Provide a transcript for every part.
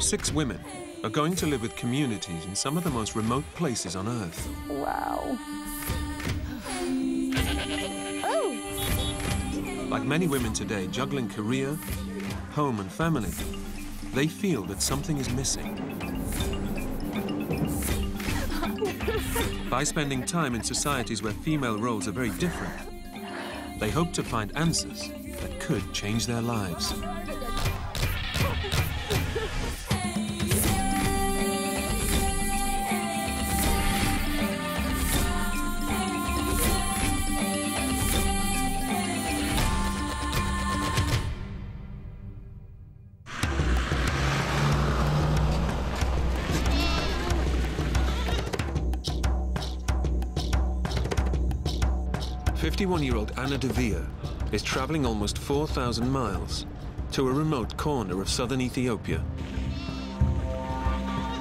6 women are going to live with communities in some of the most remote places on Earth. Wow. Oh. Like many women today, juggling career, home and family, they feel that something is missing. By spending time in societies where female roles are very different, they hope to find answers that could change their lives. Year-old Anna de Vere is traveling almost 4,000 miles to a remote corner of southern Ethiopia.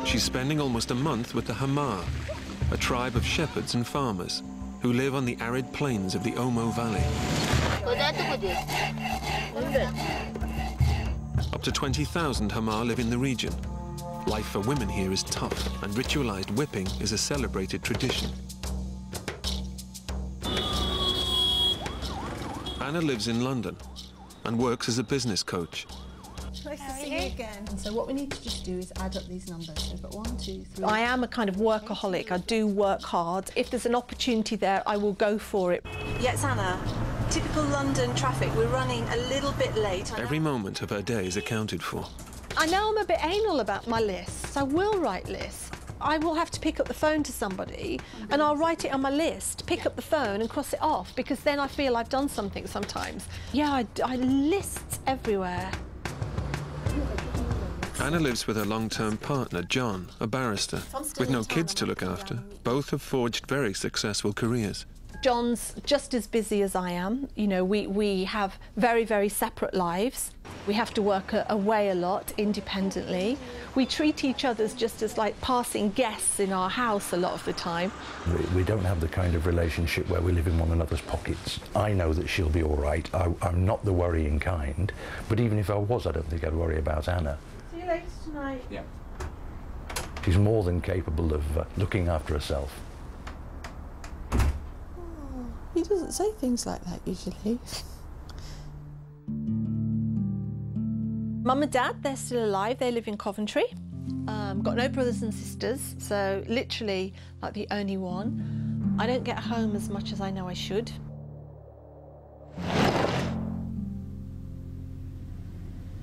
She's spending almost a month with the Hamar, a tribe of shepherds and farmers who live on the arid plains of the Omo Valley. Up to 20,000 Hamar live in the region. Life for women here is tough, and ritualized whipping is a celebrated tradition. Anna lives in London and works as a business coach. Nice to see you again. And so what we need to just do is add up these numbers. So we've got 1, 2, 3. I am a kind of workaholic. I do work hard. If there's an opportunity there, I will go for it. Yes, Anna. Typical London traffic. We're running a little bit late. Every moment of her day is accounted for. I know I'm a bit anal about my lists. I will write lists. I will have to pick up the phone to somebody and I'll write it on my list, pick up the phone and cross it off, because then I feel I've done something sometimes. Yeah, I lists everywhere. Anna lives with her long-term partner, John, a barrister. With no kids to look after, both have forged very successful careers. John's just as busy as I am. You know, we have very, very separate lives. We have to work away a lot independently. We treat each other just as like passing guests in our house a lot of the time. We don't have the kind of relationship where we live in one another's pockets. I know that she'll be all right. I'm not the worrying kind, but even if I was, I don't think I'd worry about Anna. See you later tonight. Yeah. She's more than capable of looking after herself. He doesn't say things like that usually. Mum and Dad, they're still alive. They live in Coventry. Got no brothers and sisters, so literally like the only one. I don't get home as much as I know I should.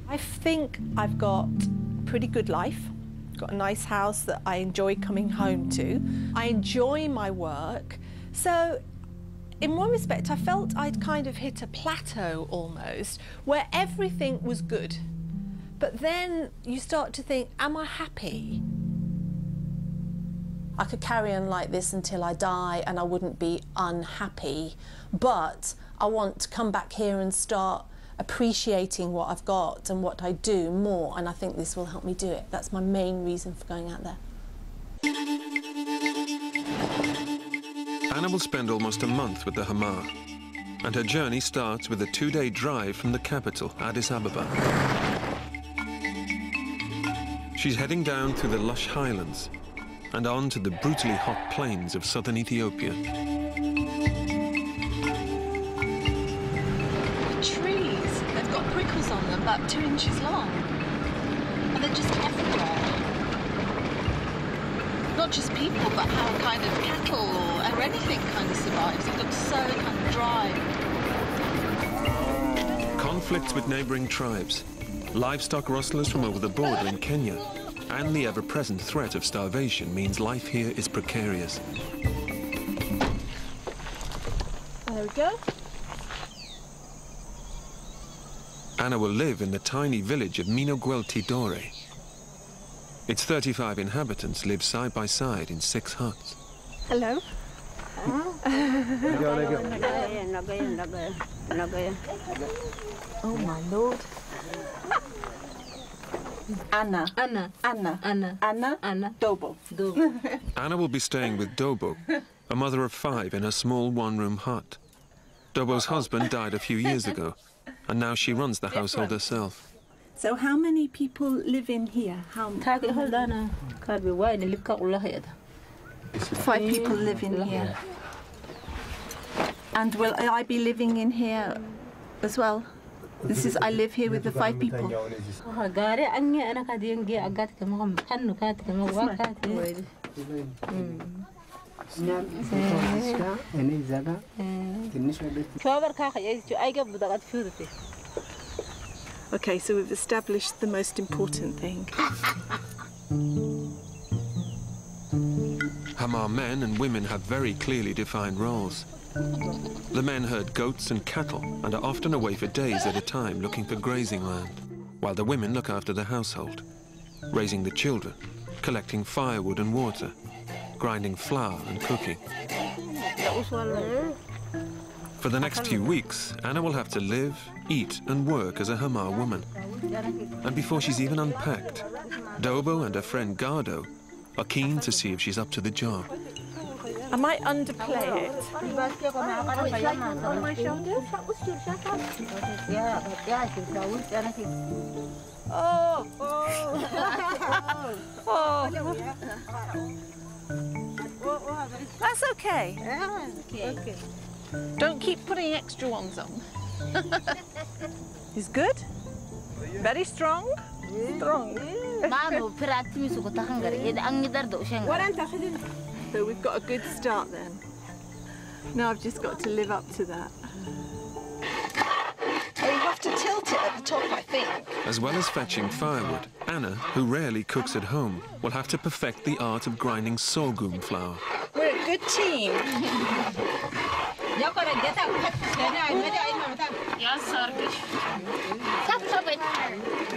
I think I've got a pretty good life. Got a nice house that I enjoy coming home to. I enjoy my work. So in one respect, I felt I'd kind of hit a plateau almost, where everything was good. But then you start to think, am I happy? I could carry on like this until I die and I wouldn't be unhappy. But I want to come back here and start appreciating what I've got and what I do more, and I think this will help me do it. That's my main reason for going out there. Anna will spend almost a month with the Hamar, and her journey starts with a 2-day drive from the capital, Addis Ababa. She's heading down through the lush highlands and on to the brutally hot plains of southern Ethiopia. The trees, they've got prickles on them about 2 inches long, and they're just everywhere. Not just people, but how kind of cattle or anything kind of survives. It looks so kind of dry. Conflicts with neighbouring tribes, livestock rustlers from over the border in Kenya, and the ever-present threat of starvation means life here is precarious. There we go. Anna will live in the tiny village of Minogwel-Tidore. Its 35 inhabitants live side by side in 6 huts. Hello. Oh my Lord. Anna. Dobo. Anna will be staying with Dobo, a mother of 5 in a small 1-room hut. Dobo's husband died a few years ago, and now she runs the household herself. So how many people live in here? How 5 people live in here. And will I be living in here as well? This is, I live here with the 5 people. Okay, so we've established the most important thing. Hamar men and women have very clearly defined roles. The men herd goats and cattle and are often away for days at a time looking for grazing land, while the women look after the household, raising the children, collecting firewood and water, grinding flour and cooking. For the next few weeks, Anna will have to live, eat and work as a Hamar woman. And before she's even unpacked, Dobo and her friend Gardo are keen to see if she's up to the job. I might underplay it. On my shoulders? Oh! Oh! That's okay. Okay. Don't keep putting extra ones on. He's good? Very strong? Strong. So we've got a good start then. Now I've just got to live up to that. Oh, you have to tilt it at the top, I think. As well as fetching firewood, Anna, who rarely cooks at home, will have to perfect the art of grinding sorghum flour. We're a good team.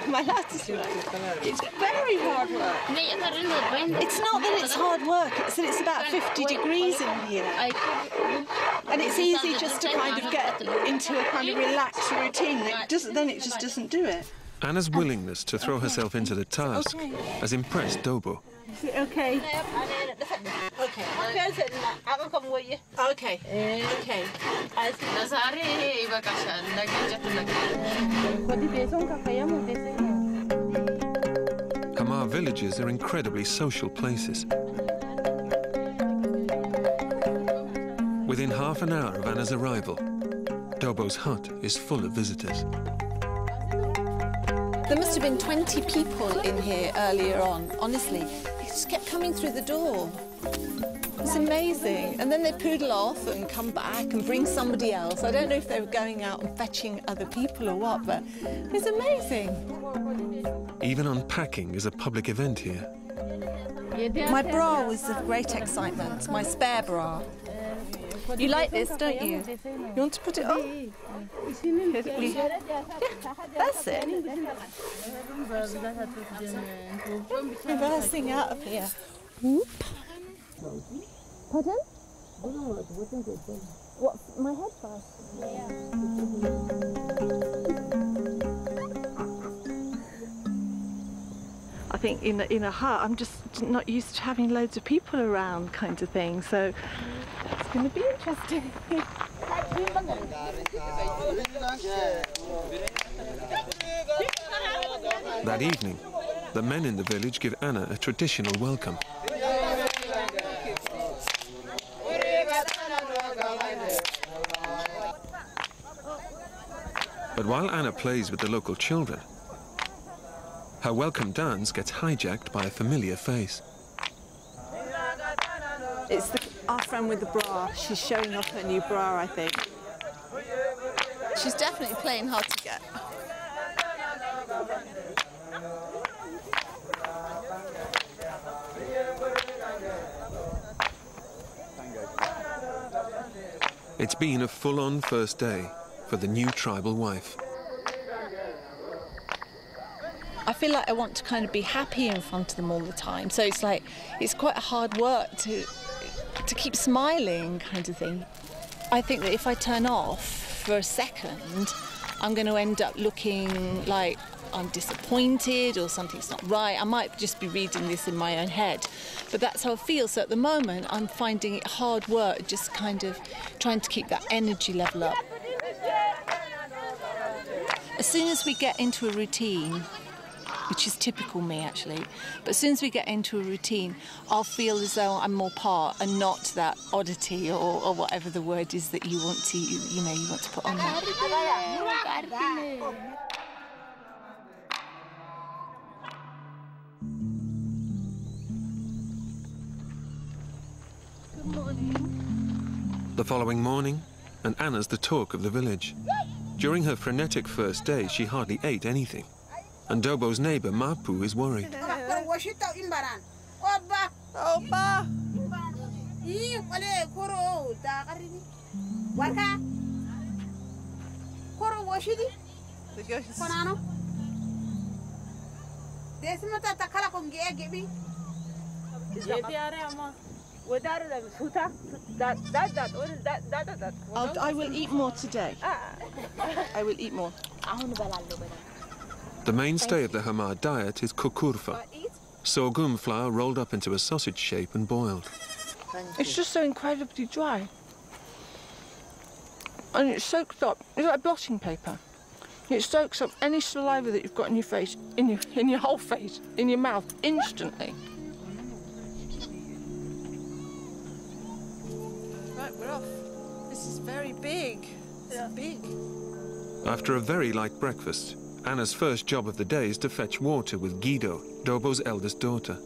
My last, it's very hard work. It's not that it's hard work, it's that it's about 50 degrees in here. And it's easy just to kind of get into a kind of relaxed routine. Then it just doesn't do it. Anna's willingness to throw herself into the task has impressed Dobo. Okay. Okay. Okay. Okay. Hamar villages are incredibly social places. Within half an hour of Anna's arrival, Dobo's hut is full of visitors. There must have been 20 people in here earlier on, honestly. They just kept coming through the door. It's amazing. And then they poodle off and come back and bring somebody else. I don't know if they were going out and fetching other people or what, but it's amazing. Even unpacking is a public event here. My bra was of great excitement, my spare bra. You like this, don't you? You want to put it on? Yeah, that's it. Reversing out of here. Whoop. Pardon? What, my head first? I think in a hut, I'm just not used to having loads of people around kind of thing, so it's going to be interesting. That evening, the men in the village give Anna a traditional welcome. But while Anna plays with the local children, her welcome dance gets hijacked by a familiar face. It's our friend with the bra. She's showing off her new bra, I think. She's definitely playing hard to get. It's been a full-on first day for the new tribal wife. I feel like I want to kind of be happy in front of them all the time. So it's like, it's quite hard work to keep smiling kind of thing. I think that if I turn off for a second, I'm going to end up looking like I'm disappointed or something's not right. I might just be reading this in my own head, but that's how I feel. So at the moment, I'm finding it hard work, just kind of trying to keep that energy level up. as soon as we get into a routine, which is typical me actually, but as soon as we get into a routine, I'll feel as though I'm more part and not that oddity or whatever the word is that you want to, you want to put on there. Good morning. The following morning, and Anna's the talk of the village. During her frenetic first day, she hardly ate anything. And Dobo's neighbour, Mapu, is worried. I will eat more today. I will eat more. The mainstay of the Hamar diet is kukurfa, sorghum flour rolled up into a sausage shape and boiled. It's just so incredibly dry. And it soaks up, it's like blotting paper. It soaks up any saliva that you've got in your face, in your whole face, in your mouth, instantly. Right, we're off. This is very big. It's big. After a very light breakfast, Anna's first job of the day is to fetch water with Guido, Dobo's eldest daughter.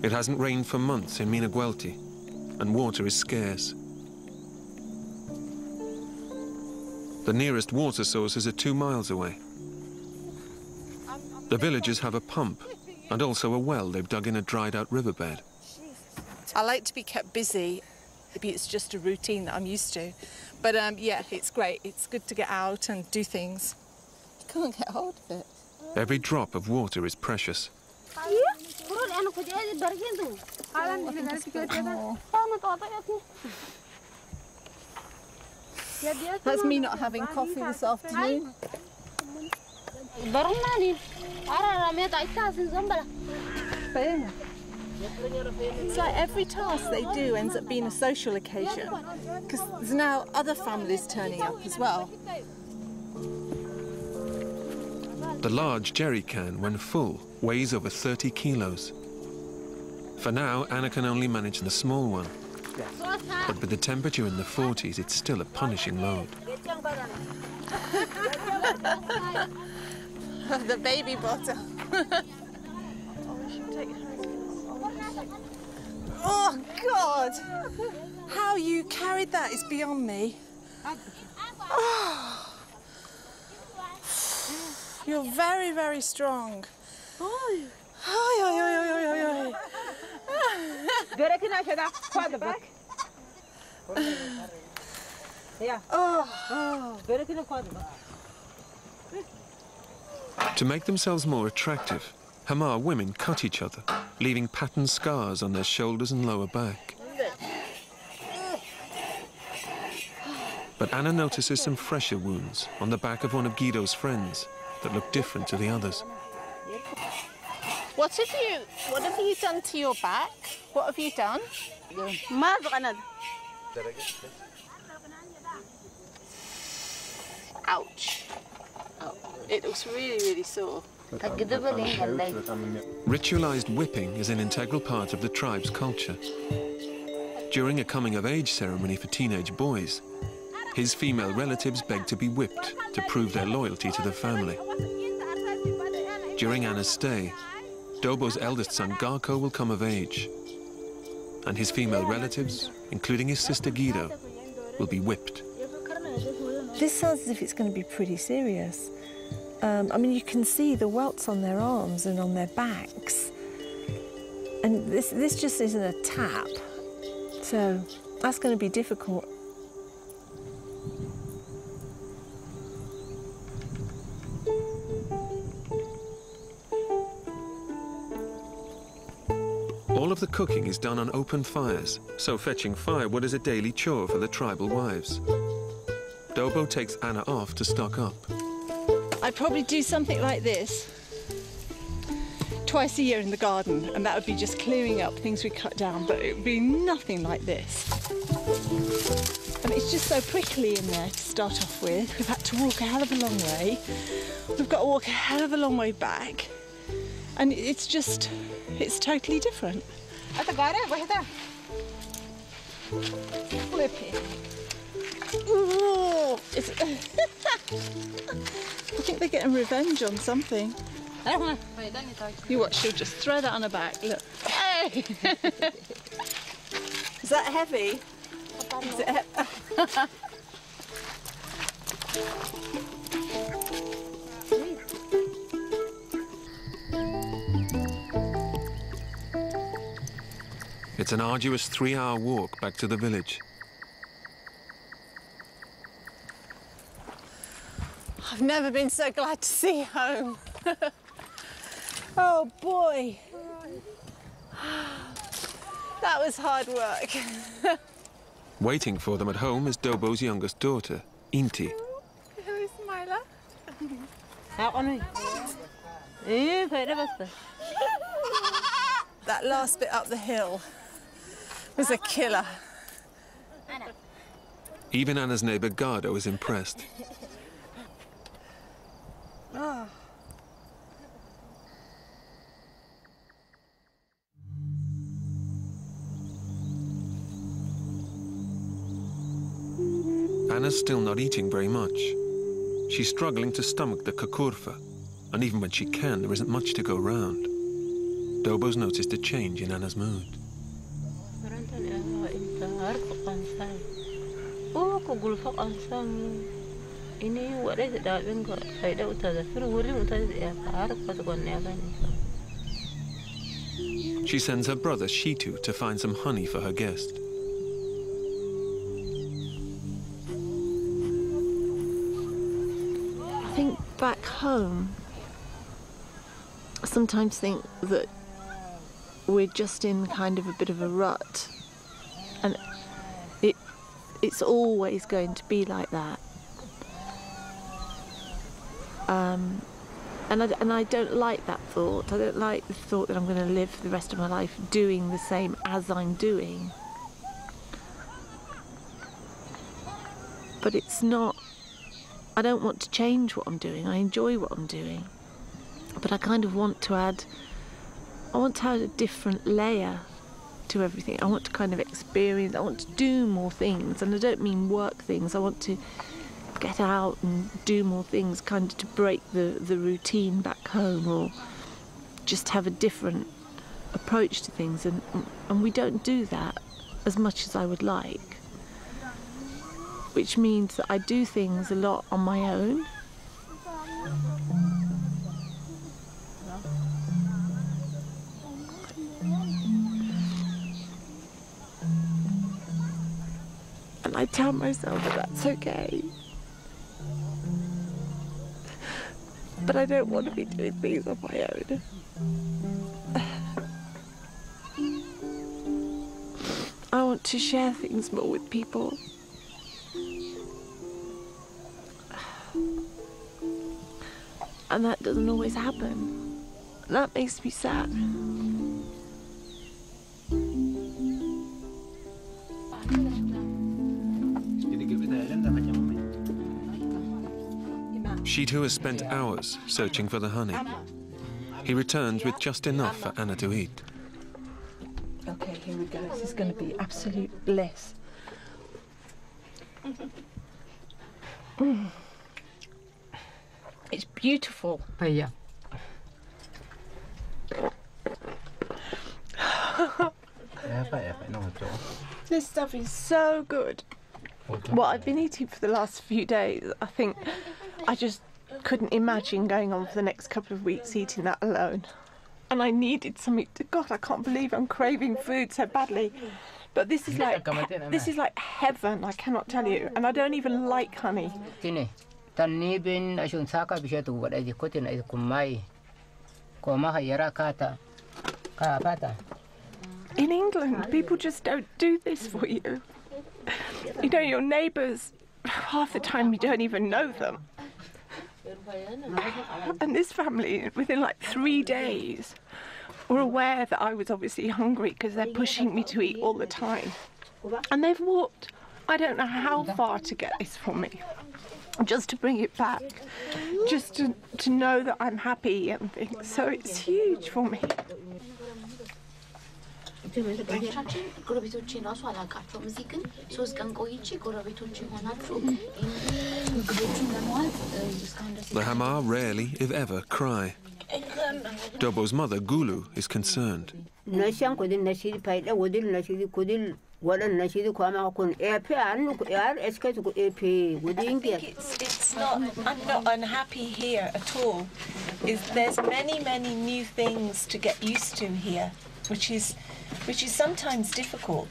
It hasn't rained for months in Minaguelti, and water is scarce. The nearest water sources are 2 miles away. The villagers have a pump and also a well they've dug in a dried-out riverbed. I like to be kept busy. Maybe it's just a routine that I'm used to. But yeah, it's great. It's good to get out and do things. You can't get hold of it. Every drop of water is precious. That's me not having coffee this afternoon. It's like every task they do ends up being a social occasion, because there's now other families turning up as well. The large jerry can, when full, weighs over 30 kilos. For now, Anna can only manage the small one. But with the temperature in the 40s, it's still a punishing load. The baby bottle. Oh, God! How you carried that is beyond me. Oh. You're very, very strong. Oh. To make themselves more attractive, Hamar women cut each other, leaving patterned scars on their shoulders and lower back. But Anna notices some fresher wounds on the back of one of Guido's friends that look different to the others. What have you done to your back? What have you done? Ouch. Oh, it looks really, really sore. Ritualized whipping is an integral part of the tribe's culture. During a coming-of-age ceremony for teenage boys, his female relatives beg to be whipped to prove their loyalty to the family. During Anna's stay, Dobo's eldest son Garko will come of age, and his female relatives, including his sister Guido, will be whipped. This sounds as if it's going to be pretty serious. I mean, you can see the welts on their arms and on their backs. And this just isn't a tap. So that's going to be difficult. All of the cooking is done on open fires, so fetching firewood is a daily chore for the tribal wives. Dobo takes Anna off to stock up. I'd probably do something like this. twice a year in the garden, and that would be just clearing up things we cut down, but it would be nothing like this. And it's just so prickly in there to start off with. We've had to walk a hell of a long way. We've got to walk a hell of a long way back. And it's totally different. Flipping. Ooh, I think they're getting revenge on something. You watch, she'll just throw that on her back. Look. Hey! Is that heavy? Is it It's an arduous 3-hour walk back to the village. I've never been so glad to see home. Oh boy. That was hard work. Waiting for them at home is Dobo's youngest daughter, Inti. Who is Myla? That last bit up the hill was a killer. Even Anna's neighbour Gardo is impressed. Anna's still not eating very much. She's struggling to stomach the kakurfa, and even when she can, there isn't much to go round. Dobo's noticed a change in Anna's mood. She sends her brother Shitu to find some honey for her guest. I think back home, I sometimes think that we're just in kind of a bit of a rut, and it's always going to be like that. And I don't like that thought. I don't like the thought that I'm going to live for the rest of my life doing the same as I'm doing. But it's not, I don't want to change what I'm doing. I enjoy what I'm doing. But I kind of want to add a different layer to everything. I want to kind of experience, I want to do more things. And I don't mean work things. I want to get out and do more things, kind of to break the routine back home, or just have a different approach to things. And we don't do that as much as I would like, which means that I do things a lot on my own. And I tell myself that that's okay. But I don't want to be doing things on my own. I want to share things more with people. And that doesn't always happen. That makes me sad. Shitu has spent hours searching for the honey. He returns with just enough for Anna to eat. Okay, here we go. This is going to be absolute bliss. It's beautiful. Yeah. This stuff is so good. What I've been eating for the last few days, I think I just couldn't imagine going on for the next couple of weeks eating that alone. And I needed something to, God, I can't believe I'm craving food so badly. But this is like heaven, I cannot tell you. And I don't even like honey. In England, people just don't do this for you. You know, your neighbours, half the time you don't even know them. And this family, within like 3 days, were aware that I was obviously hungry because they're pushing me to eat all the time. And they've walked, I don't know how far to get this for me, just to bring it back, just to know that I'm happy and things. So it's huge for me. The Hamar rarely, if ever, cry. Dobo's mother, Gulu, is concerned. It's not, I'm not unhappy here at all. There's many new things to get used to here, which is sometimes difficult.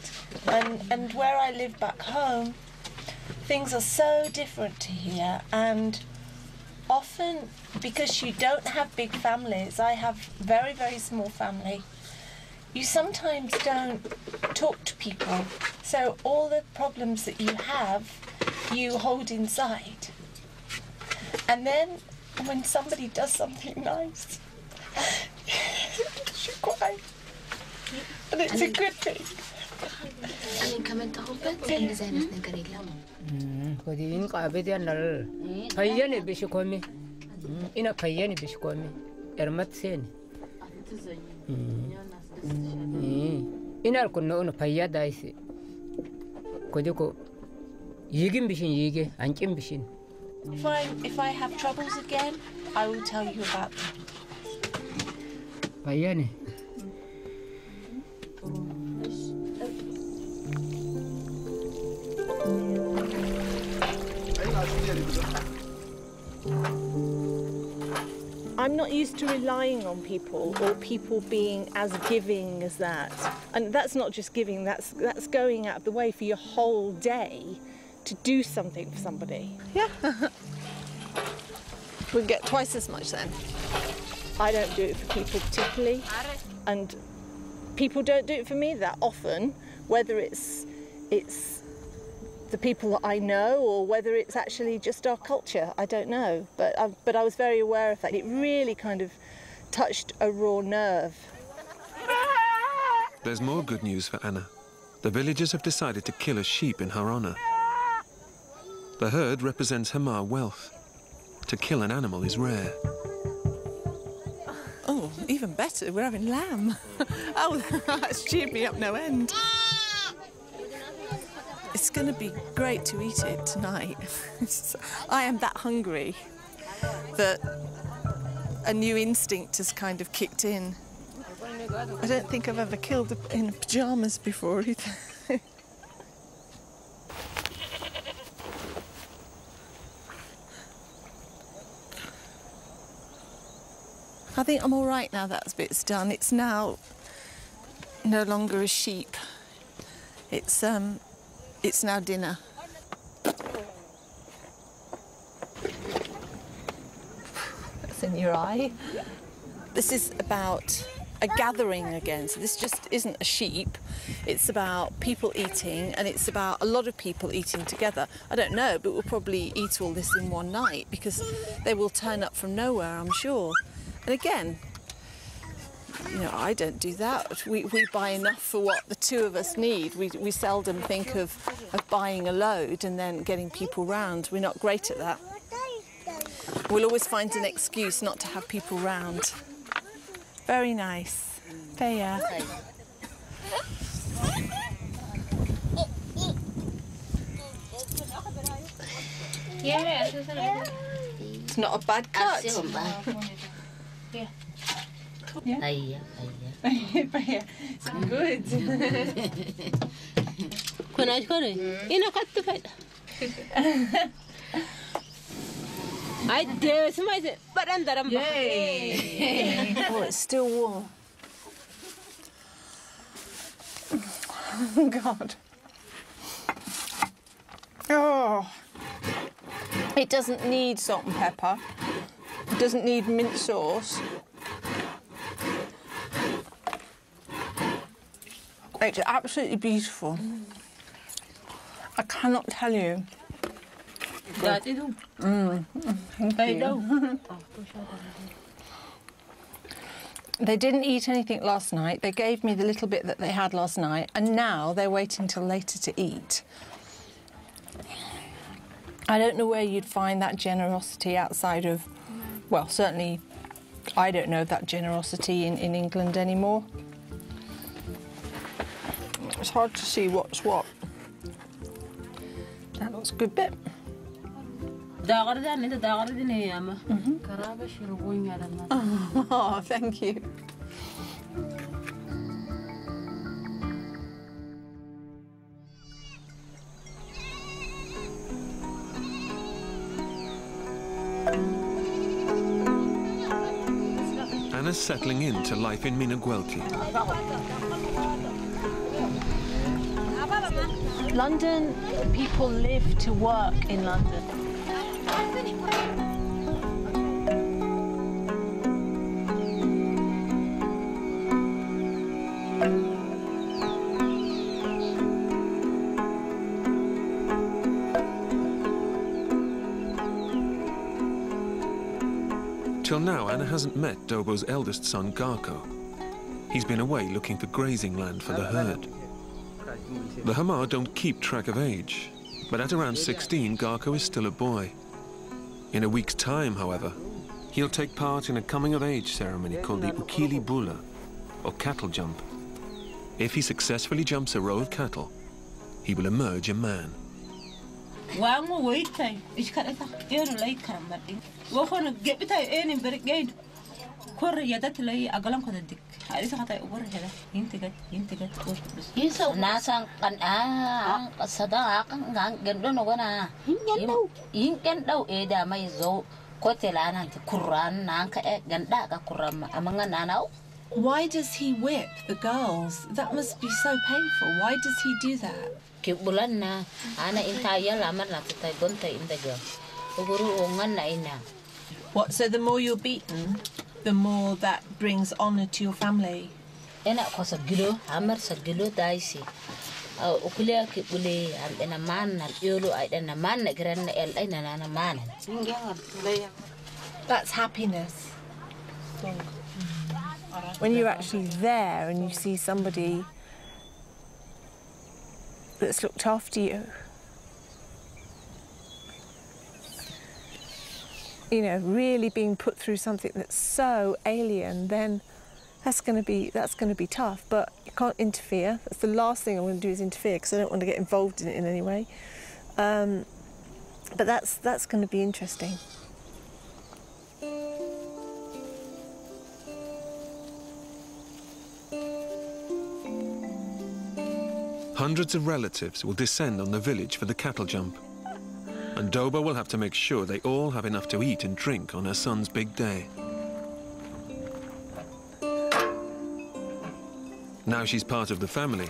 And where I live back home, things are so different to here, and often because you don't have big families, I have very small family, you sometimes don't talk to people. So all the problems that you have, you hold inside. And then when somebody does something nice, you cry. And it's a good thing. If I have troubles again, I will tell you about them. I'm not used to relying on people or people being as giving as that. And that's not just giving, that's going out of the way for your whole day to do something for somebody. Yeah. We'll get twice as much then. I don't do it for people particularly, and people don't do it for me that often, whether it's the people that I know or whether it's actually just our culture, I don't know. But I was very aware of that. It really kind of touched a raw nerve. There's more good news for Anna. The villagers have decided to kill a sheep in her honor. The herd represents Hamar wealth. To kill an animal is rare. Oh, even better, we're having lamb. Oh, that's cheered me up no end. It's going to be great to eat it tonight. I am that hungry that a new instinct has kind of kicked in. I don't think I've ever killed in pyjamas before either. I think I'm all right now that bit's done. It's now no longer a sheep. It's now dinner. That's in your eye. This is about a gathering again. So this just isn't a sheep. It's about people eating, and it's about a lot of people eating together. I don't know, but we'll probably eat all this in one night because they will turn up from nowhere, I'm sure. And again, you know, I don't do that. We buy enough for what the two of us need. We seldom think of buying a load and then getting people round. We're not great at that. We'll always find an excuse not to have people round. Very nice. Vere. It's not a bad cut. Yeah. Yeah. It's good. Yay. Oh, it's still warm. Oh, God. Oh. It doesn't need salt and pepper. It doesn't need mint sauce. It's absolutely beautiful. I cannot tell you They didn't eat anything last night. They gave me the little bit that they had last night, and now they're waiting till later to eat. I don't know where you'd find that generosity outside of, well, certainly I don't know that generosity in England anymore. It's hard to see what's what. That looks a good bit. Oh, thank you. Anna's settling into life in Minagwelti. London, people live to work in London. Till now, Anna hasn't met Dobo's eldest son, Garko. He's been away looking for grazing land for the herd. The Hamar don't keep track of age, but at around 16, Garko is still a boy. In a week's time, however, he'll take part in a coming-of-age ceremony called the Ukili Bula, or cattle jump. If he successfully jumps a row of cattle, he will emerge a man. Why does he whip the girls? That must be so painful. Why does he do that? What, so the more you're beaten, the more that brings honour to your family? That's happiness. When you're actually there and you see somebody that's looked after you, you know, really being put through something that's so alien, then that's going to be tough. But you can't interfere. That's the last thing I want to do is interfere, because I don't want to get involved in it in any way. But that's going to be interesting. Hundreds of relatives will descend on the village for the cattle jump. And Dobo will have to make sure they all have enough to eat and drink on her son's big day. Now she's part of the family,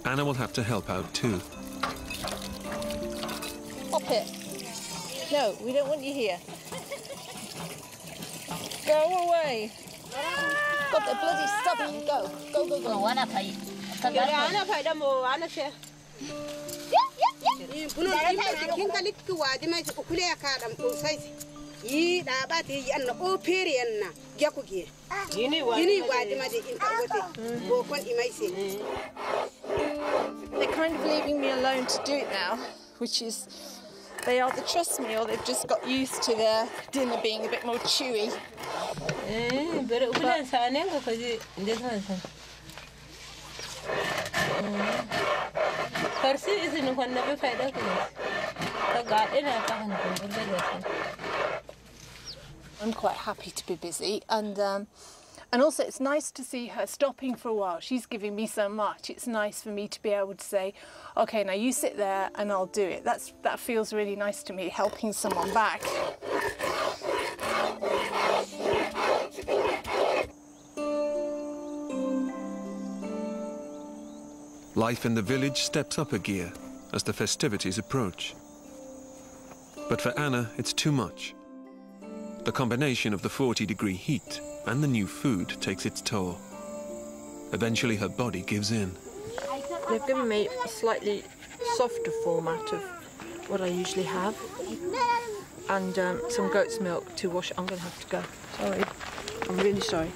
Anna will have to help out too. Stop it. No, we don't want you here. Go away. God, they're bloody stubborn. Go, go, go, go. They're kind of leaving me alone to do it now, which is, they either trust me or they've just got used to their dinner being a bit more chewy. I'm quite happy to be busy, and also it's nice to see her stopping for a while. She's giving me so much. It's nice for me to be able to say, okay, now you sit there and I'll do it. That feels really nice to me, helping someone back. Life in the village steps up a gear as the festivities approach. But for Anna, it's too much. The combination of the 40-degree heat and the new food takes its toll. Eventually, her body gives in. They've given me a slightly softer format of what I usually have. And some goat's milk to wash. I'm going to have to go. Sorry. I'm really sorry.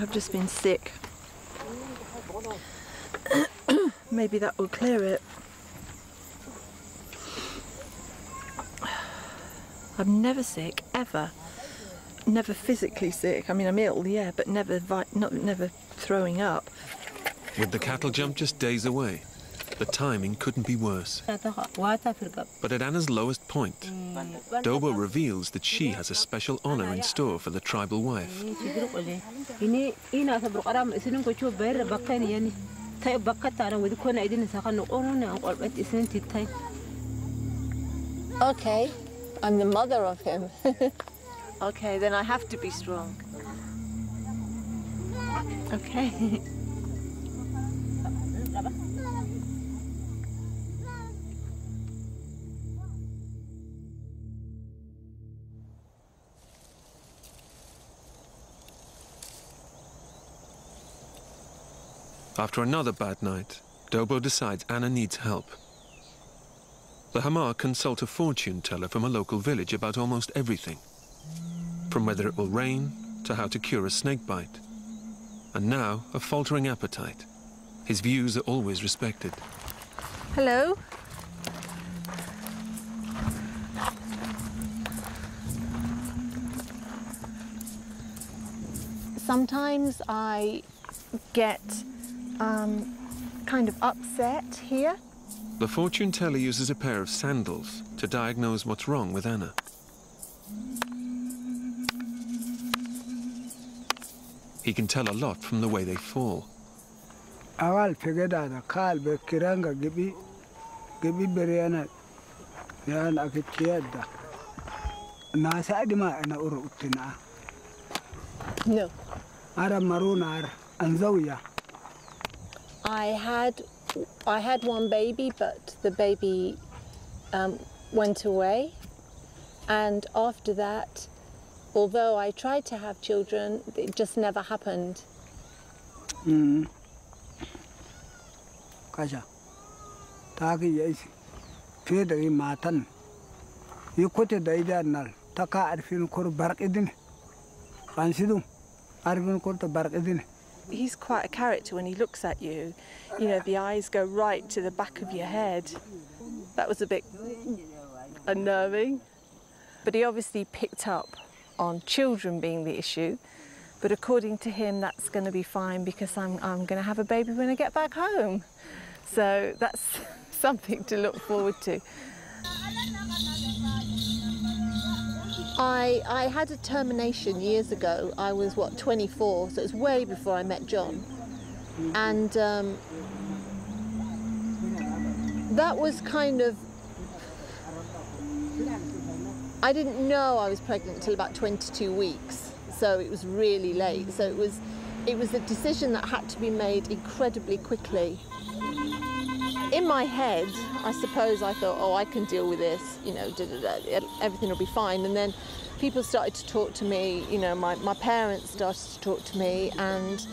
I've just been sick. Maybe that will clear it. I'm never sick, ever. Never physically sick. I mean, I'm ill, yeah, but never throwing up. With the cattle jump just days away, the timing couldn't be worse. But at Anna's lowest point, Dobo reveals that she has a special honor in store for the tribal wife. Okay, I'm the mother of him. Okay, then I have to be strong. Okay. After another bad night, Dobo decides Anna needs help. The Hamar consult a fortune teller from a local village about almost everything, from whether it will rain to how to cure a snake bite. And now, a faltering appetite. His views are always respected. Hello. Sometimes I get kind of upset here. The fortune teller uses a pair of sandals to diagnose what's wrong with Anna. He can tell a lot from the way they fall. Awal pegada kal be kiranga gibi berena yan akitiyada na saadima ana urutina. No. Ara marunar anzawiya. I had one baby, but the baby went away, and after that, although I tried to have children, it just never happened. Kasha taki yes fedari matan yukote daida nal taka arfin kor barqidin bansidu arfin kor to barqidin. He's quite a character when he looks at you. You know, the eyes go right to the back of your head. That was a bit unnerving. But he obviously picked up on children being the issue. But according to him, that's going to be fine because I'm going to have a baby when I get back home. So that's something to look forward to. I had a termination years ago. I was, 24, so it was way before I met John. And that was kind of... I didn't know I was pregnant until about 22 weeks, so it was really late. So it was a decision that had to be made incredibly quickly. In my head, I suppose I thought, oh, I can deal with this, you know, everything will be fine. And then people started to talk to me, you know, my parents started to talk to me, and,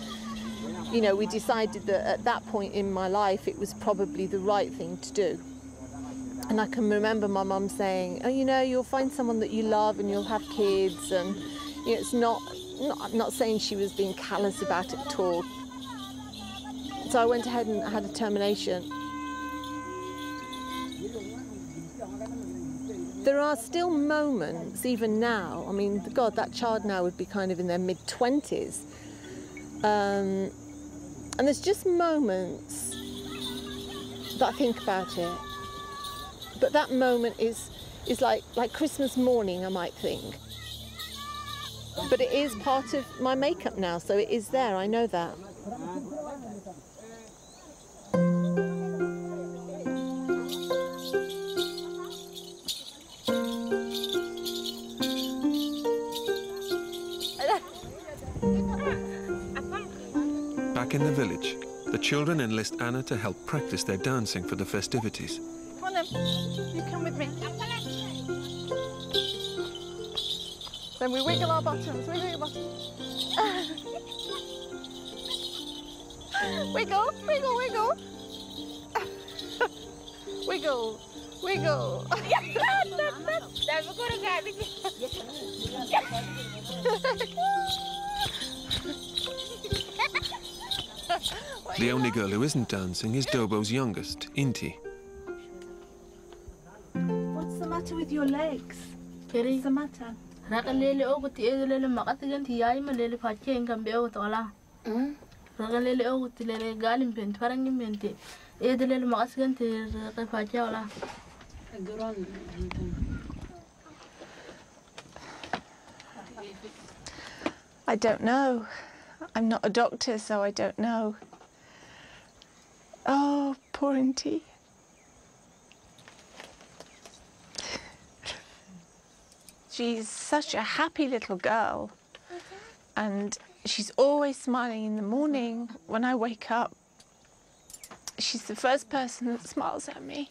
you know, we decided that at that point in my life, it was probably the right thing to do. And I can remember my mum saying, oh, you know, you'll find someone that you love and you'll have kids. And, you know, I'm not saying she was being callous about it at all. So I went ahead and had a termination. There are still moments, even now, I mean, God, that child now would be kind of in their mid-20s. And there's just moments that I think about it. But that moment is like Christmas morning, I might think. But it is part of my makeup now, so it is there, I know that. Back in the village, the children enlist Anna to help practice their dancing for the festivities. Come on then, you come with me. Then we wiggle our bottoms, wiggle your bottoms. Wiggle, wiggle, wiggle. Wiggle, wiggle. The only girl who isn't dancing is Dobo's youngest, Inti. What's the matter with your legs? What's the matter? I don't know. I'm not a doctor, so I don't know. Oh, poor Inti. She's such a happy little girl, and she's always smiling in the morning. When I wake up, she's the first person that smiles at me.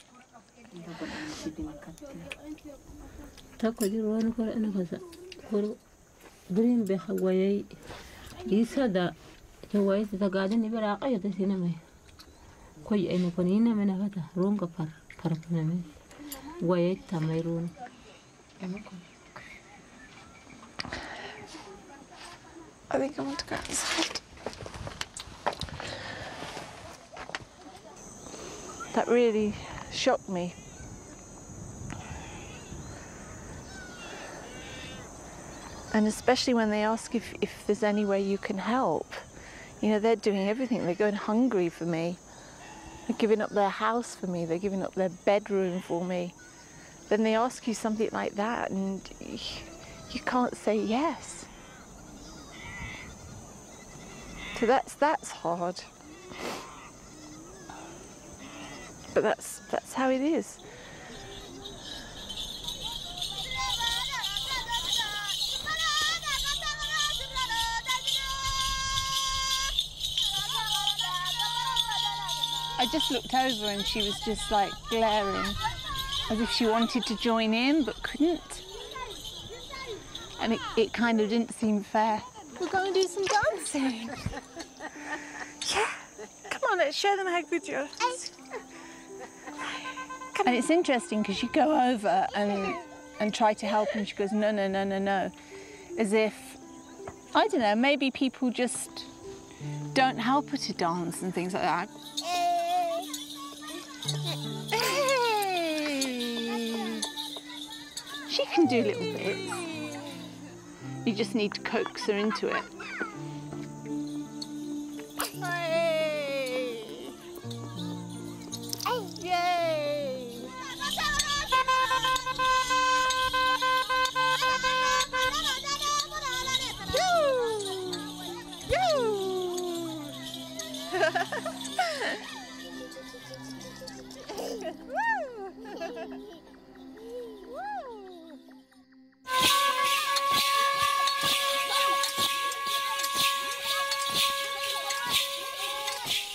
I think I want to go outside. That really shocked me. And especially when they ask if there's any way you can help. You know, they're doing everything. They're going hungry for me. They're giving up their house for me. They're giving up their bedroom for me. Then they ask you something like that and you can't say yes. So that's hard. But that's how it is. I just looked over and she was just like glaring, as if she wanted to join in but couldn't. And it kind of didn't seem fair. We'll go and do some dancing. Yeah, come on, let's show them how good you are. And it's interesting because you go over and try to help and she goes, no, no, no, no, no. As if, I don't know, maybe people just don't help her to dance and things like that. She can do little bits. You just need to coax her into it. Yay!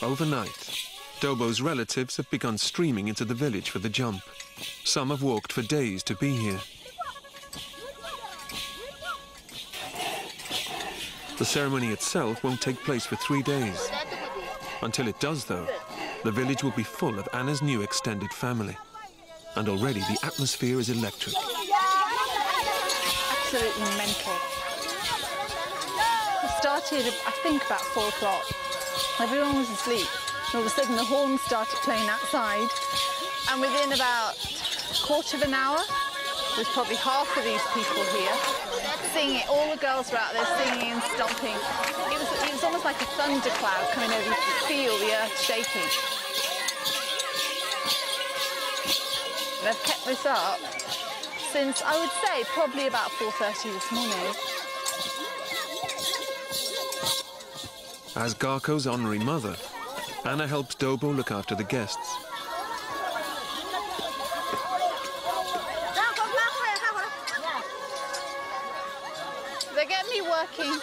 Overnight, Dobo's relatives have begun streaming into the village for the jump. Some have walked for days to be here. The ceremony itself won't take place for 3 days. Until it does, though, the village will be full of Anna's new extended family. And already the atmosphere is electric. Absolutely mental. It started, I think, about 4 o'clock. Everyone was asleep. And all of a sudden the horns started playing outside. And within about a quarter of an hour, there's probably half of these people here singing. All the girls were out there singing and stomping. It was almost like a thundercloud coming over. You could feel the earth shaking. They've kept this up since, I would say, probably about 4:30 this morning. As Garko's honorary mother, Anna helps Dobo look after the guests. They get me working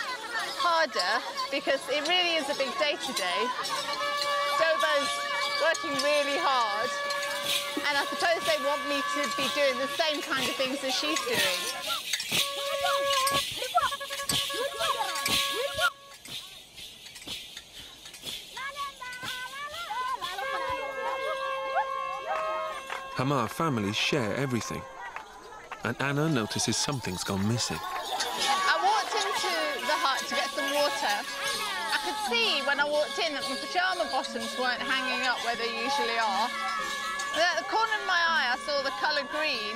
harder because it really is a big day today. Dobo's working really hard, and I suppose they want me to be doing the same kind of things as she's doing. Hamar families share everything, and Anna notices something's gone missing. I walked into the hut to get some water. I could see when I walked in that my pyjama bottoms weren't hanging up where they usually are. And at the corner of my eye, I saw the colour green,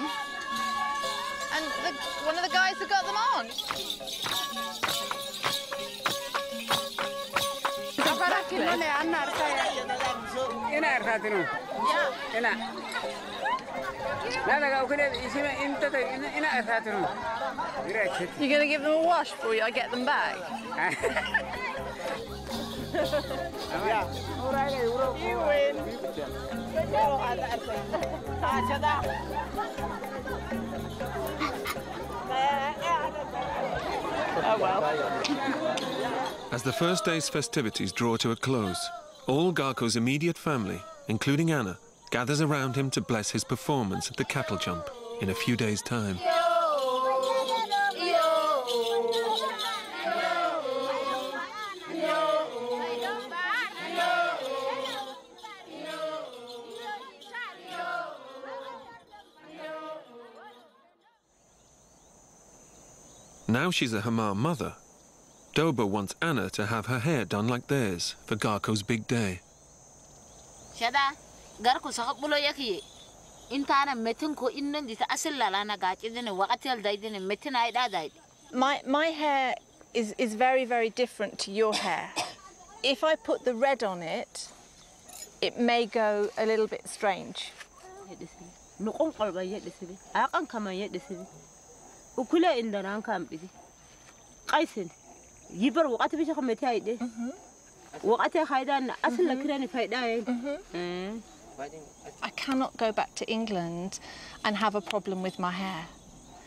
and one of the guys had got them on. You're going to give them a wash before I get them back? You win. Oh well. As the first day's festivities draw to a close, all Garko's immediate family, including Anna, gathers around him to bless his performance at the cattle jump in a few days' time. Now she's a Hamar mother, Dobo wants Anna to have her hair done like theirs for Garko's big day. My hair is very, very different to your hair. If I put the red on it, it may go a little bit strange. I cannot go back to England and have a problem with my hair.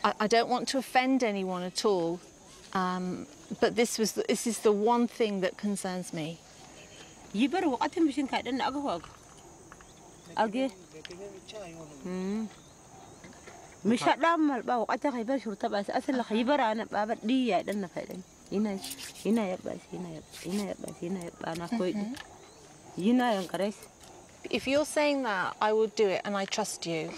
I don't want to offend anyone at all, but this is the one thing that concerns me. If you're saying that, I will do it, and I trust you.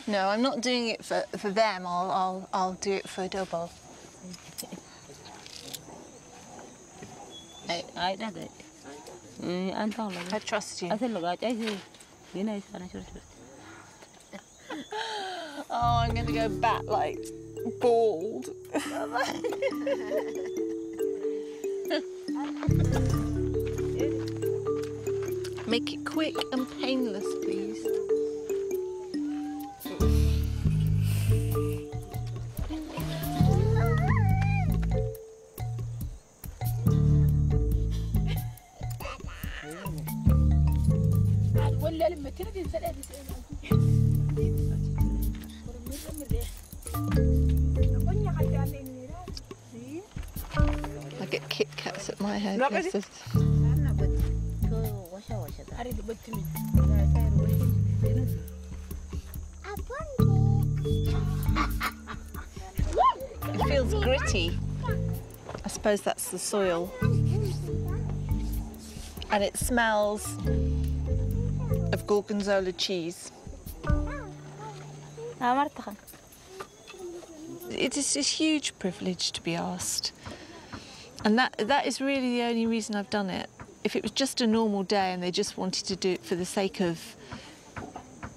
No, I'm not doing it for them. I'll do it for Dobo. I trust you. Oh, I'm going to go back, like, bald. Make it quick and painless, please. I get Kit Kats at my hairdressers. It feels gritty. I suppose that's the soil. And it smells of gorgonzola cheese. It is a huge privilege to be asked. And that is really the only reason I've done it. If it was just a normal day and they just wanted to do it for the sake of,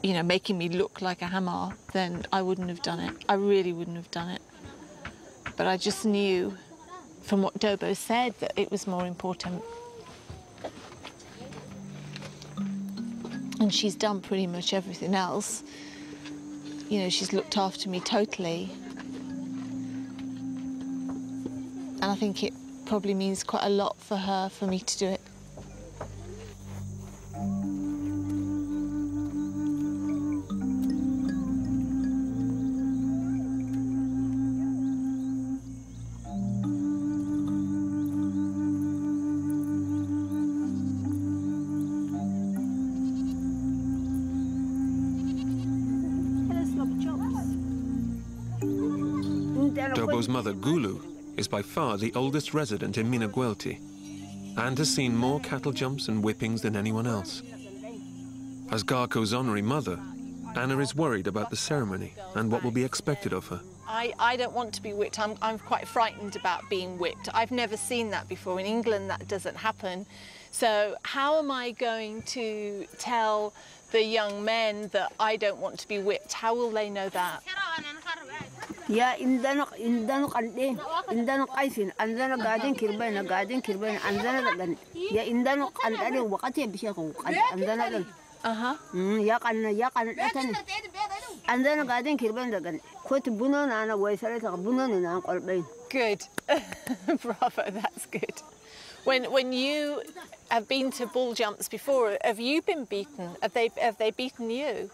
you know, making me look like a Hamar, then I wouldn't have done it. I really wouldn't have done it. But I just knew from what Dobo said that it was more important. And she's done pretty much everything else. You know, she's looked after me totally. And I think it probably means quite a lot for her, for me to do it. Dobo's mother, Gulu, is by far the oldest resident in Minagwelti. and has seen more cattle jumps and whippings than anyone else. As Garko's honorary mother, Anna is worried about the ceremony and what will be expected of her. I don't want to be whipped. I'm quite frightened about being whipped. I've never seen that before. In England, that doesn't happen. So how am I going to tell the young men that I don't want to be whipped? How will they know that? Ya indano kande indano kaisin andano gadin kirbena andano dagan ya indano kandade wakati bisha ko andano dal ya kan datan andano gadin kirbena dagan ko to buno na waisare ta buno na kolbe. Good. Bravo, that's good. When you have been to bull jumps before, have you been beaten? Have they beaten you?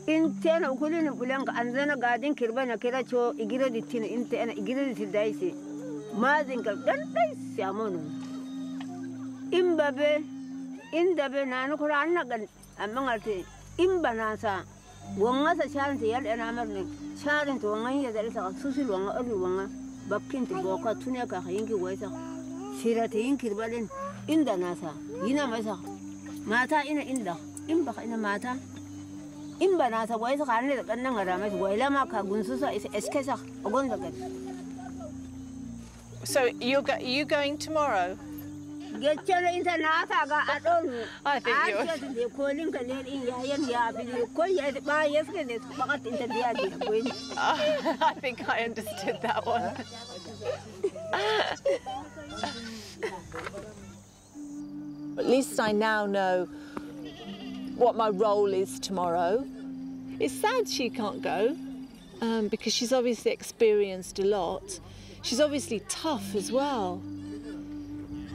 In ten ukulin bulang andana gadin kirbana kira cho igira ditin inte ana igira ditidaisi mazin kal gantai siamono imbabe indabe nanu kuranna gan amangarte imbanasa wonga sa chante yal ana marne charin to wonga ya dalisa susul wonga ori wonga bakkin to boka tunya ka yinki waisa sirati yinkirbalin inda nasa yina masa mata ina inda imbaka ina mata. So you going tomorrow? I think I think I understood that one. At least I now know what my role is tomorrow. It's sad she can't go because she's obviously experienced a lot. She's obviously tough as well.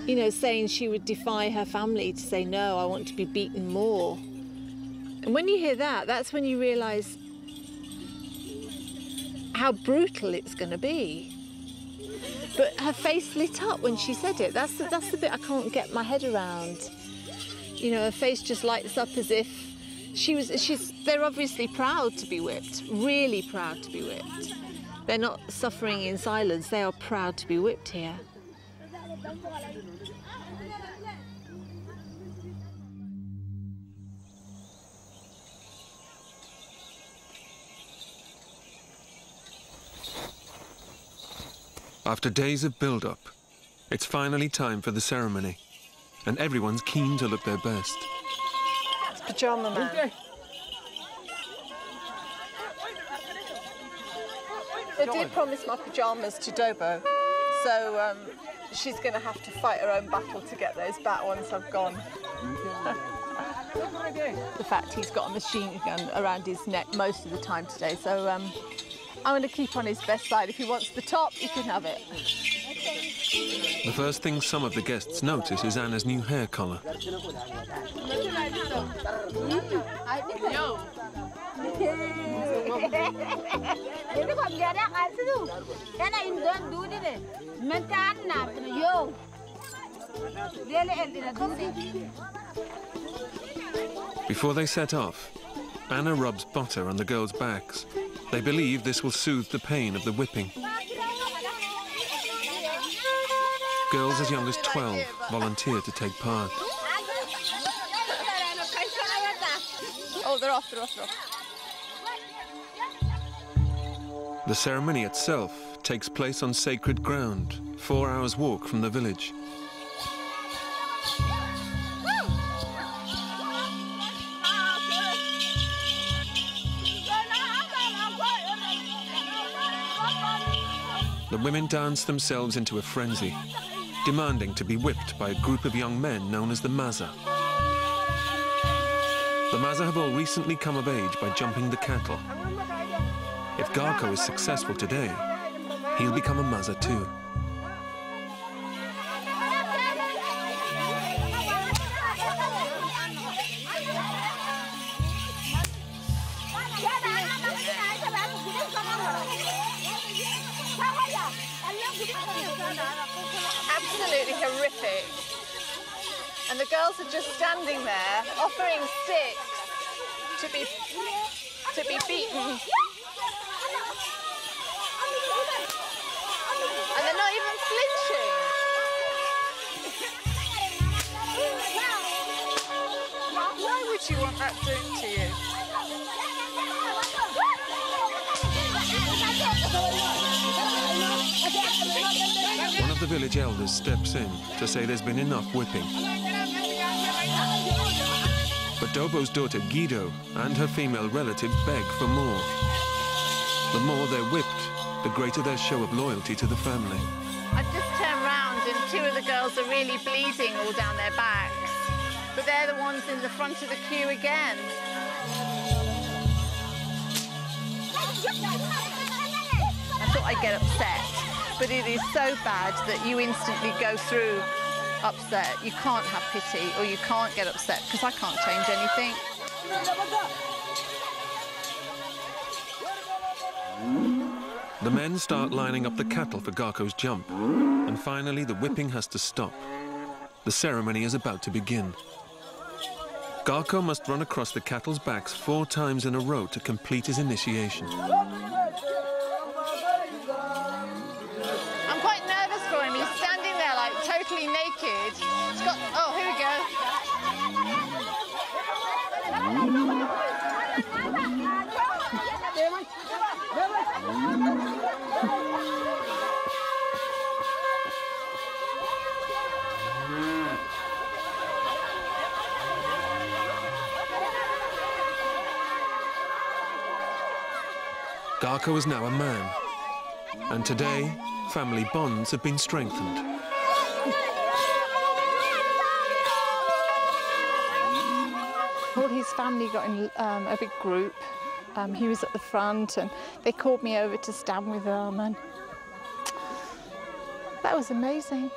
You know, saying she would defy her family to say, no, I want to be beaten more. And when you hear that, that's when you realise how brutal it's going to be. But her face lit up when she said it. That's the bit I can't get my head around. You know, her face just lights up as if they're obviously proud to be whipped, really proud to be whipped. They're not suffering in silence, they are proud to be whipped here. After days of build-up, it's finally time for the ceremony, and everyone's keen to look their best. It's Pyjama Man. I did promise my pyjamas to Dobo, so she's going to have to fight her own battle to get those back once I've gone. The fact he's got a machine gun around his neck most of the time today, so I'm going to keep on his best side. If he wants the top, he can have it. The first thing some of the guests notice is Anna's new hair colour. Before they set off, Anna rubs butter on the girls' backs. They believe this will soothe the pain of the whipping. Girls as young as 12 volunteer to take part. Oh, they're off, they're off, they're off. The ceremony itself takes place on sacred ground, 4 hours' walk from the village. The women dance themselves into a frenzy, demanding to be whipped by a group of young men known as the Maza. The Maza have all recently come of age by jumping the cattle. If Garko is successful today, he'll become a Maza too. Absolutely horrific. And the girls are just standing there, offering sticks to be beaten. And they're not even flinching. of the village elders steps in to say there's been enough whipping. But Dobo's daughter Guido and her female relatives beg for more. The more they're whipped, the greater their show of loyalty to the family. I've just turned round and two of the girls are really bleeding all down their backs. But they're the ones in the front of the queue again. I thought I'd get upset, but it is so bad that you instantly go through upset. You can't have pity or you can't get upset because I can't change anything. The men start lining up the cattle for Garko's jump, and finally the whipping has to stop. The ceremony is about to begin. Garko must run across the cattle's backs 4 times in a row to complete his initiation. I'm quite nervous for him. He's standing there like totally naked. He's got, oh, here we go. Garko is now a man, and today, family bonds have been strengthened. All his family got in a big group. He was at the front, and they called me over to stand with them, and that was amazing.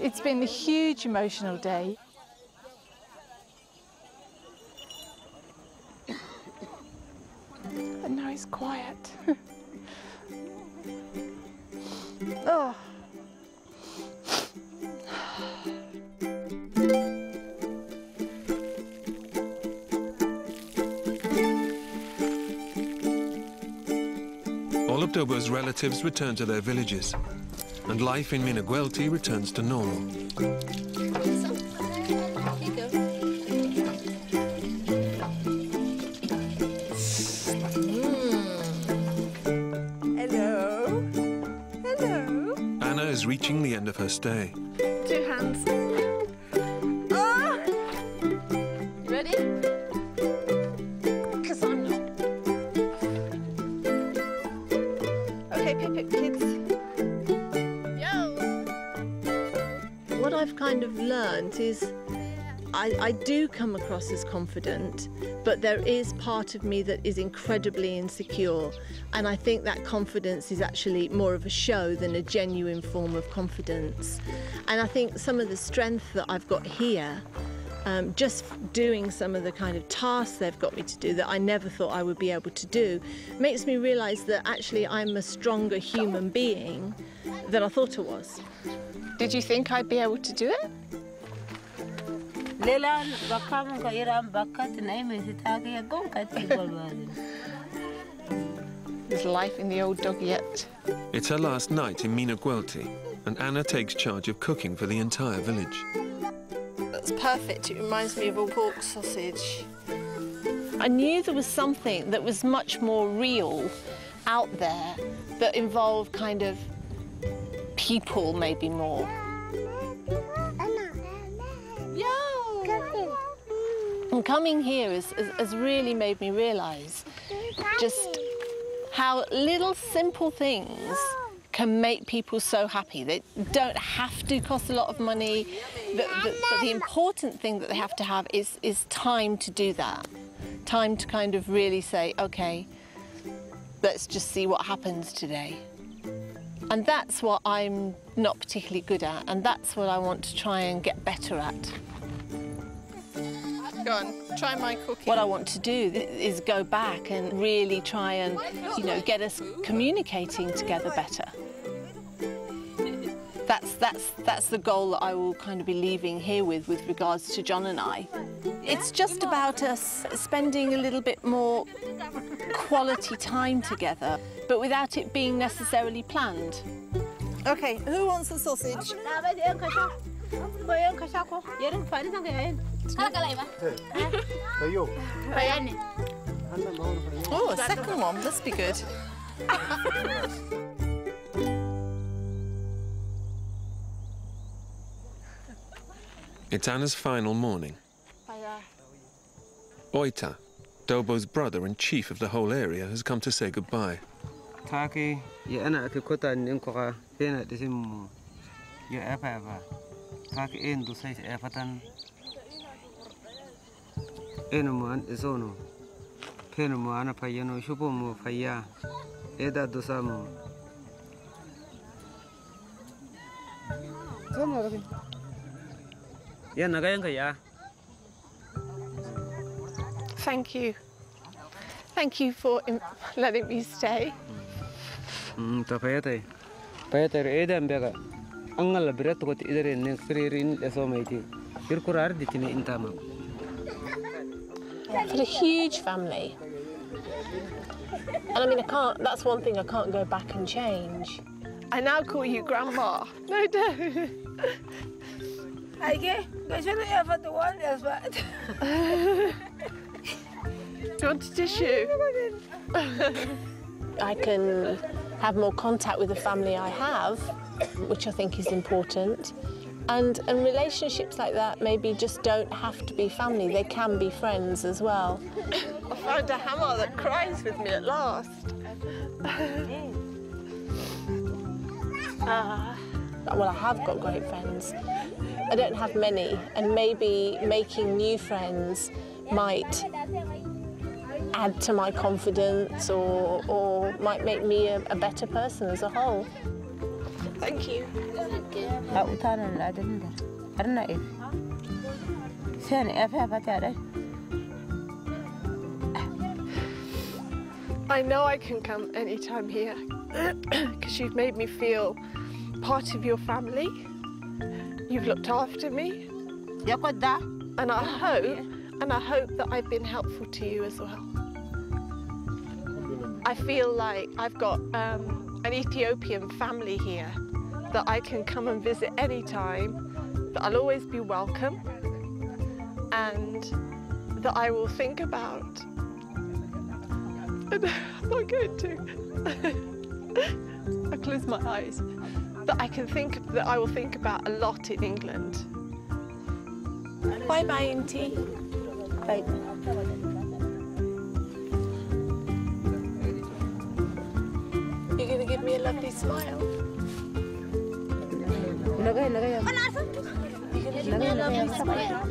It's been a huge emotional day. And now he's quiet. Oh. All of Dobo's relatives return to their villages, and life in Minagwelti returns to normal. Hello. Hello. Anna is reaching the end of her stay. 2 hands. Oh! You ready? Because I'm not. Okay, pip, kids. What I've kind of learned is I do come across as confident, but there is part of me that is incredibly insecure, and I think that confidence is actually more of a show than a genuine form of confidence. And I think some of the strength that I've got here, just doing some of the kind of tasks they've got me to do that I never thought I would be able to do, makes me realise that actually I'm a stronger human being than I thought I was. Did you think I'd be able to do it? There's life in the old dog yet. It's her last night in Minagwelti, and Anna takes charge of cooking for the entire village. That's perfect. It reminds me of a pork sausage. I knew there was something that was much more real out there that involved kind of people maybe more. And coming here has really made me realise just how little simple things can make people so happy. They don't have to cost a lot of money, but the important thing that they have to have is time to do that. Time to kind of really say, okay, let's just see what happens today. And that's what I'm not particularly good at, and that's what I want to try and get better at. Go on, try my cooking. What I want to do is go back and really try and, you know, get us communicating together better. That's the goal that I will kind of be leaving here with regards to John and I. It's just about us spending a little bit more quality time together, but without it being necessarily planned. Okay, who wants a sausage? Oh, a second one must be good. It's Anna's final morning. Oita, Dobo's brother and chief of the whole area, has come to say goodbye. Taki, ya ana akikota ninkoka pena disimu ya apa. Taki endo sai efatan. Eno man isono. Pena mo ana payano shupo mo paya. Eda dosamo. Sono lagi. Ya nagayang kaya. Thank you. Thank you for letting me stay. Tapayate. Payate eda mbega. Angala berat kot idare ne fririn esomaiti. Irkurar ditine intama. I've got a huge family. And I mean, that's one thing I can't go back and change. I now call you Grandma. No, don't. Do you want a tissue? I can have more contact with the family I have, which I think is important. And relationships like that maybe just don't have to be family, they can be friends as well. I found a Hamar that cries with me at last. Well, I have got great friends. I don't have many, and maybe making new friends might add to my confidence or might make me a better person as a whole. Thank you. I know I can come anytime here because you've made me feel part of your family. You've looked after me. And I hope that I've been helpful to you as well. I feel like I've got an Ethiopian family here that I can come and visit anytime, that I'll always be welcome, and that I will think about. And I'm not going to. I close my eyes. That I will think about a lot in England. Bye bye, Auntie. Bye. You're going to give me a lovely smile? You're going to give me a lovely smile?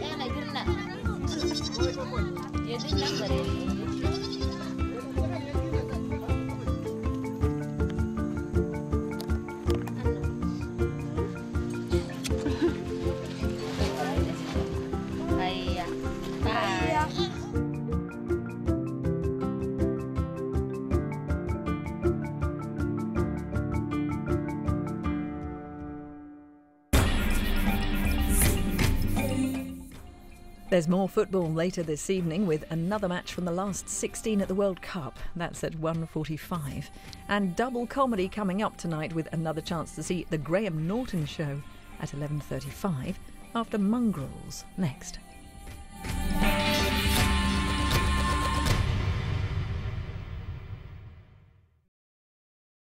There's more football later this evening with another match from the last 16 at the World Cup. That's at 1:45. And double comedy coming up tonight with another chance to see The Graham Norton Show at 11:35 after Mongrels next.